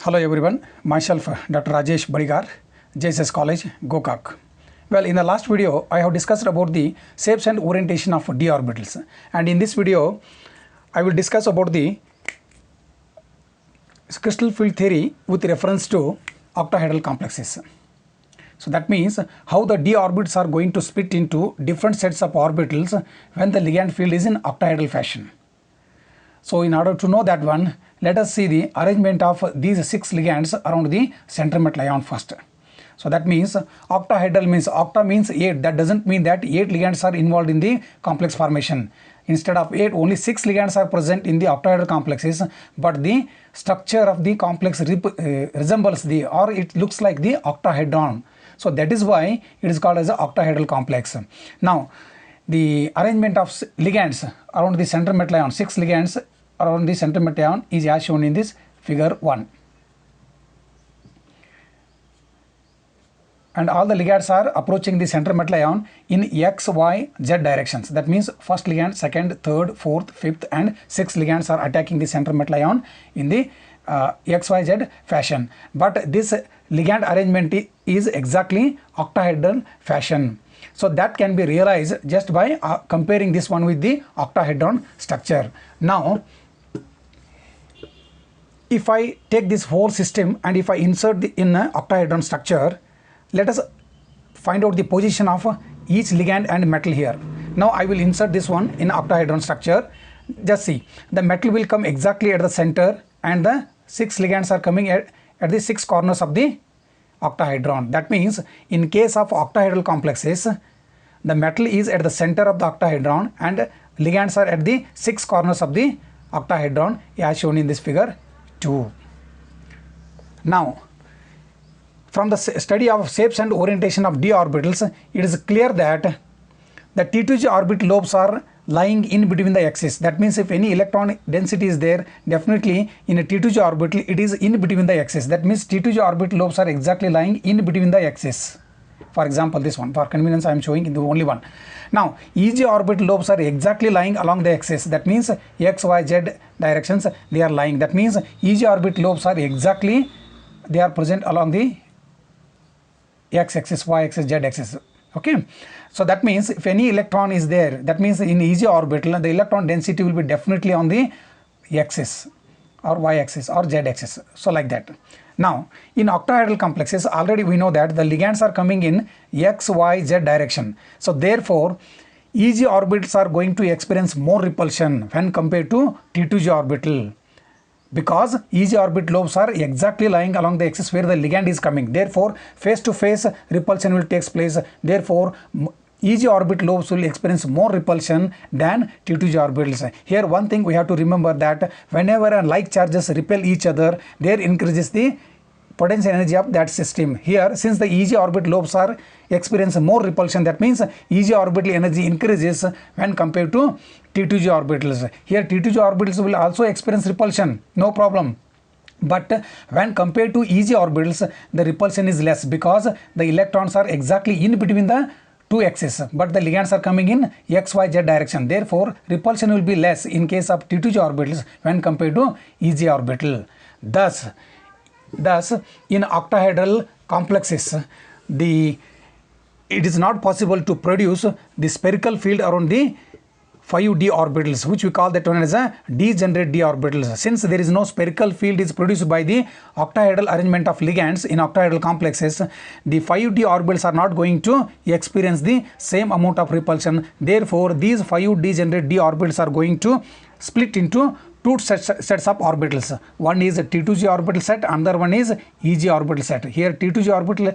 Hello everyone, myself Dr. Rajesh Badigar, JSS College, Gokak. Well, in the last video, I have discussed about the shapes and orientation of d orbitals, and in this video, I will discuss about the crystal field theory with reference to octahedral complexes. So that means how the d orbits are going to split into different sets of orbitals when the ligand field is in octahedral fashion. So in order to know that one, let us see the arrangement of these 6 ligands around the centrometal ion first. So that means octahedral means octa means 8. That doesn't mean that 8 ligands are involved in the complex formation. Instead of 8, only 6 ligands are present in the octahedral complexes, but the structure of the complex resembles the, or it looks like the octahedron. So that is why it is called as an octahedral complex. Now the arrangement of ligands around the centrometal ion, 6 ligands around the centrometal ion is as shown in this figure 1. And all the ligands are approaching the centrometal ion in x, y, z directions. That means first ligand, second, third, fourth, fifth and 6th ligands are attacking the centrometal ion in the x, y, z fashion. But this ligand arrangement is exactly octahedral fashion. So that can be realized just by comparing this one with the octahedron structure. Now, if I take this whole system and if I insert in an octahedron structure, let us find out the position of each ligand and metal here. Now I will insert this one in octahedron structure. Just see, the metal will come exactly at the center and the 6 ligands are coming at the 6 corners of the octahedron. That means in case of octahedral complexes, the metal is at the center of the octahedron and ligands are at the 6 corners of the octahedron as shown in this figure 2. Now, from the study of shapes and orientation of d orbitals, it is clear that the T2g orbital lobes are lying in between the axes. That means if any electron density is there, definitely in a T2g orbital it is in between the axes. That means T2g orbital lobes are exactly lying in between the axes. For example, this one, for convenience I am showing in the only one. Now EG orbital lobes are exactly lying along the axis. That means x, y, z directions they are lying. That means EG orbital lobes are exactly, they are present along the x axis, y axis, z axis. Okay, so that means if any electron is there, that means in EG orbital the electron density will be definitely on the axis or y axis or z axis. So like that. Now in octahedral complexes already we know that the ligands are coming in x, y, z direction. So therefore EG orbitals are going to experience more repulsion when compared to T2g orbital, because EG orbital lobes are exactly lying along the axis where the ligand is coming. Therefore face to face repulsion will take place. Therefore EG orbital lobes will experience more repulsion than T2g orbitals. Here one thing we have to remember that whenever like charges repel each other, there increases the potential energy of that system. Here since the EG orbital lobes are experience more repulsion, that means EG orbital energy increases when compared to T2g orbitals. Here T2g orbitals will also experience repulsion, no problem. But when compared to EG orbitals, the repulsion is less because the electrons are exactly in between the 2 axes, but the ligands are coming in x, y, z direction. Therefore repulsion will be less in case of T2g orbitals when compared to EG orbital. Thus in octahedral complexes, it is not possible to produce the spherical field around the 5 d orbitals, which we call that one as a degenerate d orbitals. Since there is no spherical field is produced by the octahedral arrangement of ligands in octahedral complexes, the 5 d orbitals are not going to experience the same amount of repulsion. Therefore these 5 degenerate d orbitals are going to split into 2 sets of orbitals. One is a T2g orbital set, another one is EG orbital set. Here T2g orbital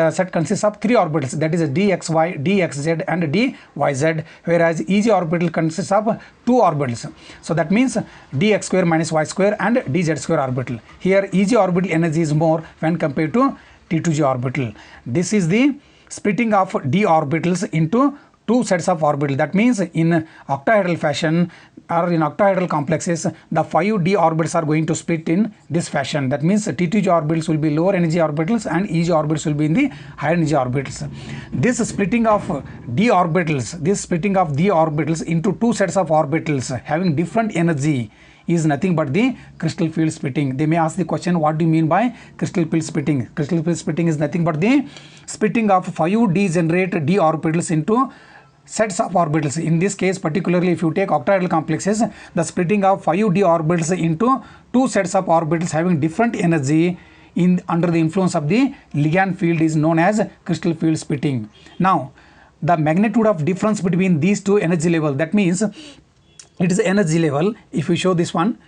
set consists of 3 orbitals, that is dxy, dxz and dyz, whereas EG orbital consists of 2 orbitals. So that means dx square minus y square and dz square orbital. Here EG orbital energy is more when compared to T2g orbital. This is the splitting of d orbitals into 2 sets of orbitals. That means in octahedral fashion or in octahedral complexes, the 5 d orbitals are going to split in this fashion. That means T2g orbitals will be lower energy orbitals and EG orbitals will be in the higher energy orbitals. This splitting of d orbitals into 2 sets of orbitals having different energy is nothing but the crystal field splitting. They may ask the question, what do you mean by crystal field splitting? Crystal field splitting is nothing but the splitting of 5 degenerate d orbitals into sets of orbitals. In this case particularly, if you take octahedral complexes, the splitting of 5 d orbitals into 2 sets of orbitals having different energy under the influence of the ligand field is known as crystal field splitting. Now the magnitude of difference between these two energy level, that means it is energy level. If you show this one,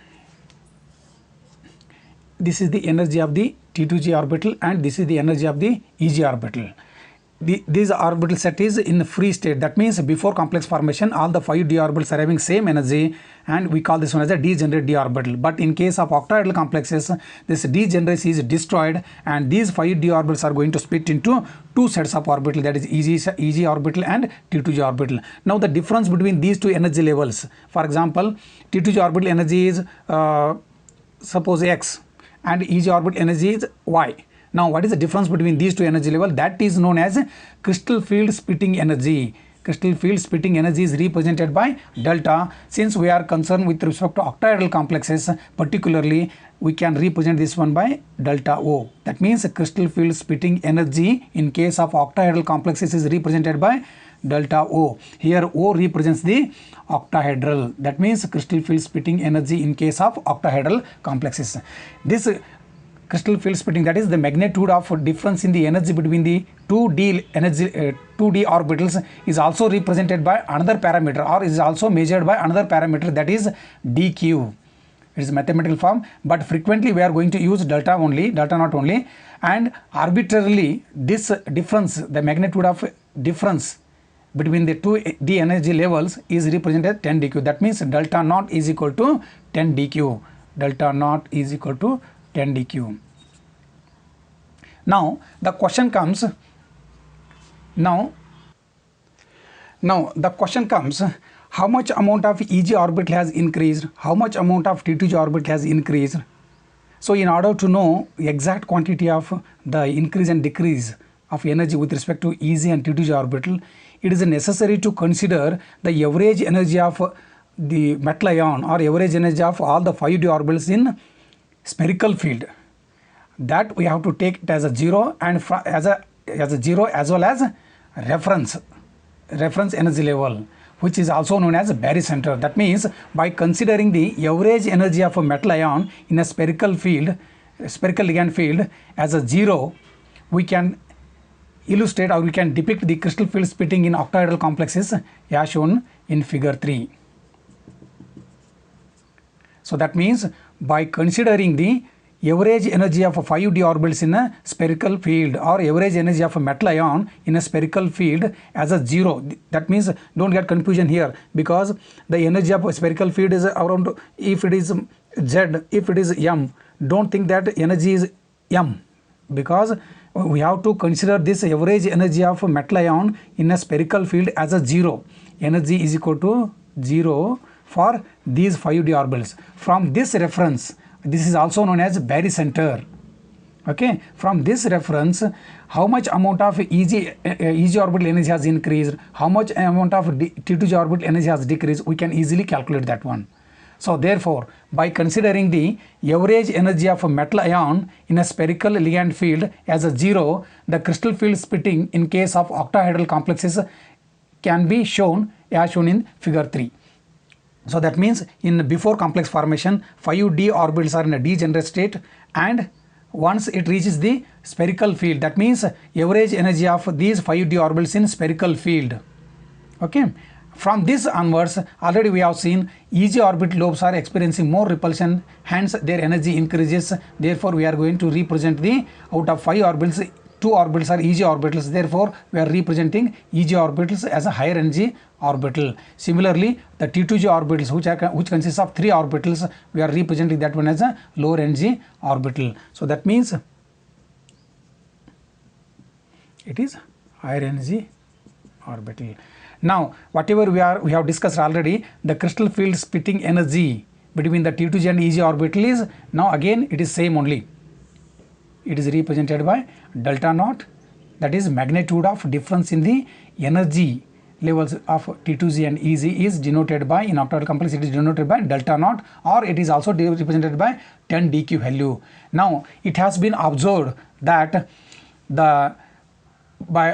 this is the energy of the T2G orbital and this is the energy of the EG orbital. This orbital set is in free state. That means before complex formation all the 5 d orbitals are having same energy, and we call this one as a degenerate d orbital. But in case of octahedral complexes, this degeneracy is destroyed and these 5 d orbitals are going to split into 2 sets of orbital, that is EG orbital and T2G orbital. Now the difference between these two energy levels, for example T2G orbital energy is suppose X and EG orbital energy is Y. Now what is the difference between these two energy level? That is known as crystal field splitting energy. Crystal field splitting energy is represented by delta. Since we are concerned with respect to octahedral complexes particularly, we can represent this one by delta O. That means crystal field splitting energy in case of octahedral complexes is represented by delta O. Here O represents the octahedral. That means crystal field splitting energy in case of octahedral complexes. This crystal field splitting, that is the magnitude of difference in the energy between the 2D orbitals, is also represented by another parameter, or is also measured by another parameter, that is dq. It is mathematical form, but frequently we are going to use delta only, delta not only, and arbitrarily this difference, the magnitude of difference between the 2D energy levels is represented 10 dq. That means delta naught is equal to 10 dq. Delta naught is equal to 10 dq. Now the question comes, how much amount of EG orbital has increased, how much amount of T2G orbital has increased. So in order to know exact quantity of the increase and decrease of energy with respect to EG and T2G orbital, it is necessary to consider the average energy of the metal ion or average energy of all the 5D orbitals in spherical field. That we have to take it as a 0 and as a 0 as well as reference energy level, which is also known as barycenter. That means by considering the average energy of a metal ion in a spherical field, spherical ligand field as a 0, we can illustrate or we can depict the crystal field splitting in octahedral complexes as shown in figure 3. So that means by considering the average energy of 5D orbitals in a spherical field or average energy of a metal ion in a spherical field as a 0. That means don't get confusion here, because the energy of a spherical field is around, if it is Z, if it is M, don't think that energy is M, because we have to consider this average energy of a metal ion in a spherical field as a 0. Energy is equal to 0 for these 5D orbitals. From this reference, this is also known as barycenter. Okay, from this reference, how much amount of EG orbital energy has increased, how much amount of T2G orbital energy has decreased, we can easily calculate that one. So therefore, by considering the average energy of a metal ion in a spherical ligand field as a 0, the crystal field splitting in case of octahedral complexes can be shown as shown in figure 3. So that means in before complex formation, 5D orbitals are in a degenerate state, and once it reaches the spherical field, that means average energy of these 5D orbitals in spherical field. Okay, from this onwards, already we have seen EG orbital lobes are experiencing more repulsion, hence their energy increases. Therefore we are going to represent the out of 5 orbitals, 2 orbitals are EG orbitals. Therefore we are representing EG orbitals as a higher energy orbital. Similarly, the T2G orbitals, which consists of 3 orbitals, we are representing that one as a lower energy orbital. So that means it is higher energy orbital. Now whatever we have discussed already, the crystal field splitting energy between the T2G and EG orbital is now again it is same only. It is represented by delta naught, that is magnitude of difference in the energy levels of T2Z and EZ is denoted by, in octahedral complex it is denoted by delta naught, or it is also represented by 10 dq value. Now it has been observed that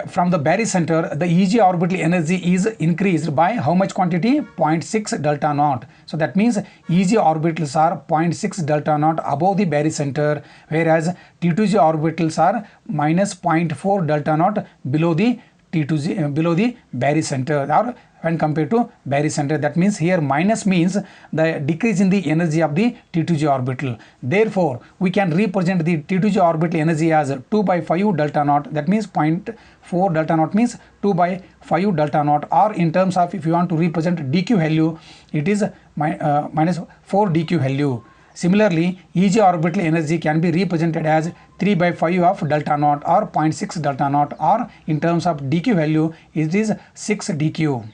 from the barycenter, the EG orbital energy is increased by how much quantity? 0.6 delta naught. So that means EG orbitals are 0.6 delta naught above the barycenter, whereas T2G orbitals are minus 0.4 delta naught below the T2G, below the barycenter, or when compared to barycenter. That means here minus means the decrease in the energy of the T2G orbital. Therefore, we can represent the T2G orbital energy as 2 by 5 delta naught. That means 0.4 delta naught means 2 by 5 delta naught, or in terms of, if you want to represent dq value, it is minus 4 dq value. Similarly, EG orbital energy can be represented as 3 by 5 of delta naught, or 0.6 delta naught, or in terms of dq value it is 6 dq.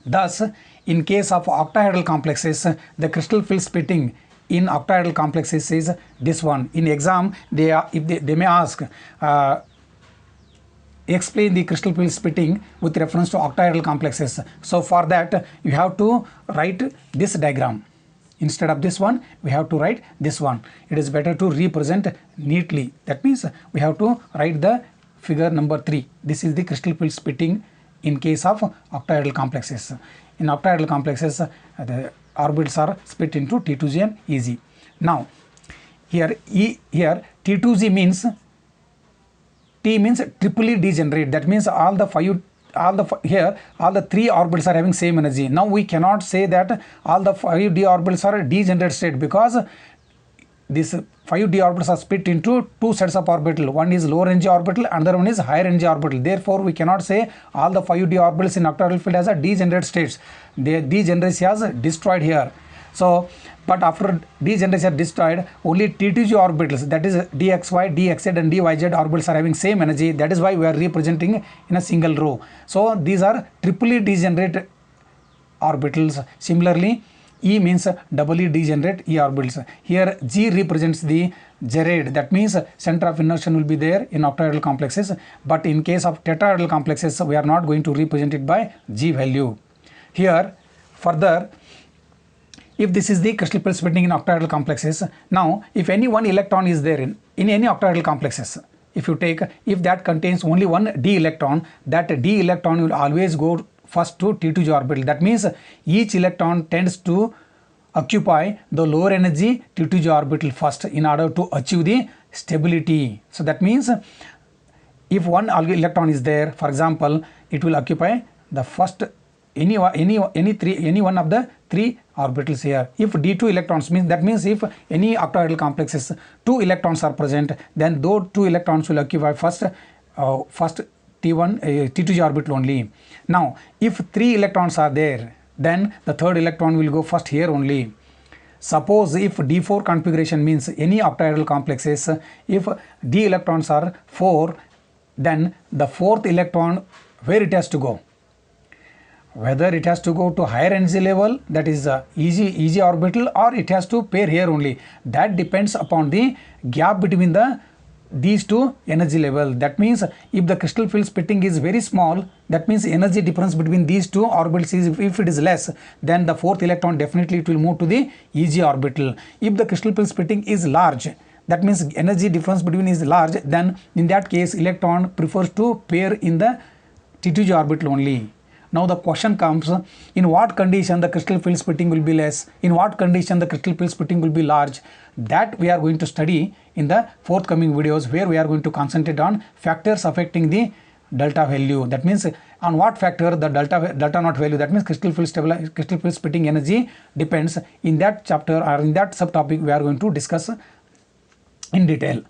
Thus, in case of octahedral complexes, the crystal field splitting in octahedral complexes is this one. In exam, they may ask, explain the crystal field splitting with reference to octahedral complexes. So for that, you have to write this diagram. Instead of this one, we have to write this one. It is better to represent neatly. That means we have to write the figure number 3. This is the crystal field splitting in case of octahedral complexes. In octahedral complexes, the orbitals are split into T2Z and EZ. Now, here T2Z means, T means triply degenerate. That means all the 3 orbitals are having same energy. Now we cannot say that all the 5d orbitals are degenerate state, because this 5d orbitals are split into 2 sets of orbital. One is lower energy orbital, another one is higher energy orbital. Therefore, we cannot say all the 5d orbitals in octahedral field as a degenerate states. The degeneracy has destroyed here. So, but after degeneracy are destroyed, only T2G orbitals, that is dxy, dxz and dyz orbitals are having same energy. That is why we are representing in a single row. So these are triply degenerate orbitals. Similarly, E means doubly degenerate E orbitals. Here G represents the gerade. That means center of inertia will be there in octahedral complexes. But in case of tetrahedral complexes, we are not going to represent it by G value. Here, further, if this is the crystal field splitting in octahedral complexes, now if any one electron is there in any octahedral complexes, if you take, if that contains only one d electron, that d electron will always go first to T2G orbital. That means each electron tends to occupy the lower energy T2G orbital first in order to achieve the stability. So that means if one electron is there, for example, it will occupy the first any one of the 3 orbitals here. If d2 electrons means, that means if any octahedral complexes 2 electrons are present, then those 2 electrons will occupy first T2G orbital only. Now if 3 electrons are there, then the third electron will go first here only. Suppose if d4 configuration means any octahedral complexes, if d electrons are 4, then the fourth electron, where it has to go? Whether it has to go to higher energy level, that is EG orbital, or it has to pair here only. That depends upon the gap between these 2 energy level. That means if the crystal field splitting is very small, that means energy difference between these 2 orbitals is, if it is less, then the fourth electron definitely it will move to the EG orbital. If the crystal field splitting is large, that means energy difference between is large, then in that case electron prefers to pair in the T2G orbital only. Now the question comes, in what condition the crystal field splitting will be less, in what condition the crystal field splitting will be large. That we are going to study in the forthcoming videos, where we are going to concentrate on factors affecting the delta value. That means on what factor the delta naught value, that means crystal field splitting energy depends. In that chapter or in that subtopic we are going to discuss in detail.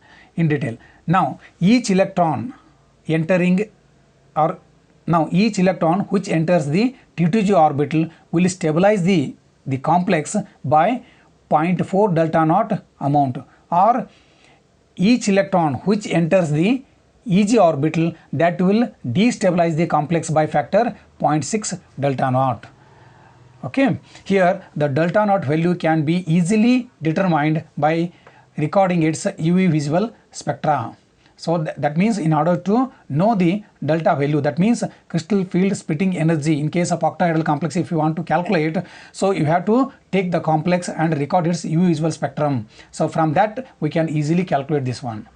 Now each electron which enters the T2G orbital will stabilize the complex by 0.4 delta naught amount, or each electron which enters the EG orbital, that will destabilize the complex by factor 0.6 delta naught. Okay, here the delta naught value can be easily determined by recording its UV visible spectra. So that means in order to know the delta value, that means crystal field splitting energy in case of octahedral complex, if you want to calculate, so you have to take the complex and record its UV visual spectrum. So from that we can easily calculate this one.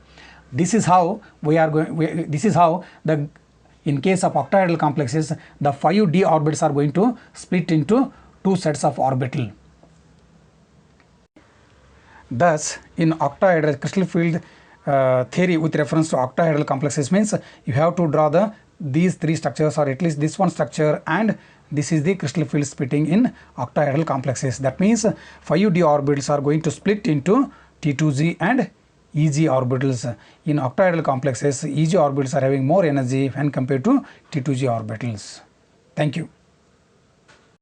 This is how we are going, this is how the, in case of octahedral complexes, the 5d orbits are going to split into 2 sets of orbital. Thus, in octahedral crystal field theory with reference to octahedral complexes means you have to draw these 3 structures, or at least this one structure, and this is the crystal field splitting in octahedral complexes. That means 5d orbitals are going to split into T2g and EG orbitals. In octahedral complexes, EG orbitals are having more energy when compared to T2g orbitals. Thank you.